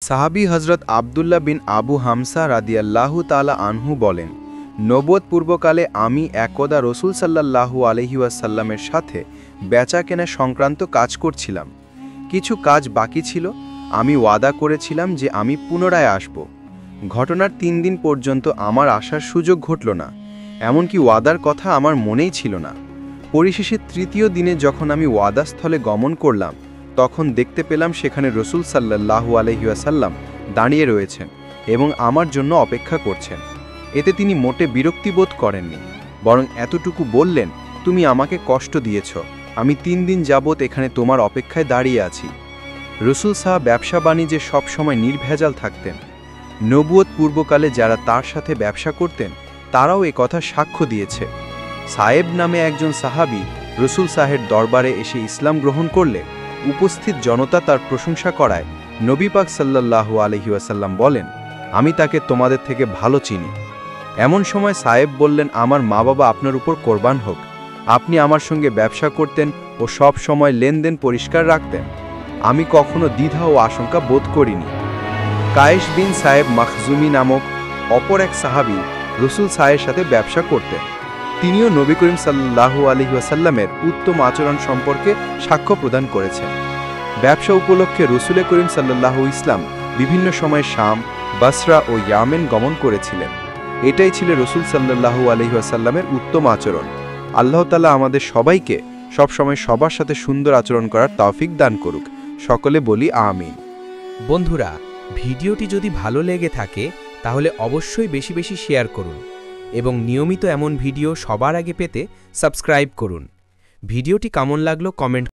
সাহাবী হযরত আব্দুল্লাহ বিন আবু হামসা রাদিয়াল্লাহু তাআলা আনহু বলেন, নবুয়ত পূর্বকালে আমি একদা রাসূল সাল্লাল্লাহু আলাইহি ওয়াসাল্লামের সাথে বেচা-কেনা সংক্রান্ত কাজ করছিলাম। কিছু কাজ বাকি ছিল। আমি ওয়াদা করেছিলাম যে আমি পুনরায় আসব। ঘটনার ৩ দিন পর্যন্ত আমার আসার সুযোগ ঘটল না, এমনকি ওয়াদার কথা আমার মনেই ছিল না। পরিশেষে ৩য় দিনে যখন আমি ওয়াদাস্থলে গমন করলাম, তখন দেখতে পেলাম সেখানে রাসূল সাল্লাল্লাহু আলাইহি ওয়াসাল্লাম দাঁড়িয়ে রয়েছেন এবং আমার জন্য অপেক্ষা করছেন। এতে তিনি মোটে বিরক্তি বোধ করেননি, বরং এতটুকু বললেন, তুমি আমাকে কষ্ট দিয়েছ, আমি ৩ দিন যাবৎ এখানে তোমার অপেক্ষায় দাঁড়িয়ে আছি। রাসূল সাহেব ব্যবসা বাণিজ্যে সবসময় নির্ভেজাল থাকতেন। নবুয়ত পূর্বকালে যারা তার সাথে ব্যবসা করতেন তারাও এ কথা সাক্ষ্য দিয়েছে। সায়েব নামে একজন সাহাবী রাসূল সাহেবের দরবারে এসে ইসলাম গ্রহণ করলে উপস্থিত জনতা তার প্রশংসা করায় নবী পাক সাল্লাল্লাহু আলাইহি ওয়াসাল্লাম বলেন, আমি তাকে তোমাদের থেকে ভালো চিনি। এমন সময় সায়েব বললেন, আমার মা বাবা আপনার উপর কোরবান হোক, আপনি আমার সঙ্গে ব্যবসা করতেন ও সব সময় লেনদেন পরিষ্কার রাখতেন। আমি কখনো দ্বিধা ও আশঙ্কা বোধ করিনি। কায়েস বিন সায়েব মাখজুমি নামক অপর এক সাহাবী রাসূল সাহেবের সাথে ব্যবসা করতেন। তিনিও নবী করিম সাল্লাল্লাহু আলাইহি ওয়াসাল্লামের উত্তম আচরণ সম্পর্কে সাক্ষ্য প্রদান করেছেন। ব্যবসা উপলক্ষে রাসূল করিম সাল্লাল্লাহু ইসলাম বিভিন্ন সময় শাম, বাসরা ও ইয়ামেন গমন করেছিলেন। এটাই ছিল রাসূল সাল্লাল্লাহু আলাইহি ওয়াসাল্লামের উত্তম আচরণ। আল্লাহ তাআলা আমাদের সবাইকে সবসময় সবার সাথে সুন্দর আচরণ করার তৌফিক দান করুক। সকলে বলি আমিন। বন্ধুরা, ভিডিওটি যদি ভালো লেগে থাকে তাহলে অবশ্যই বেশি বেশি শেয়ার করুন এবং নিয়মিত এমন ভিডিও সবার আগে পেতে সাবস্ক্রাইব করুন। ভিডিওটি কেমন লাগলো কমেন্ট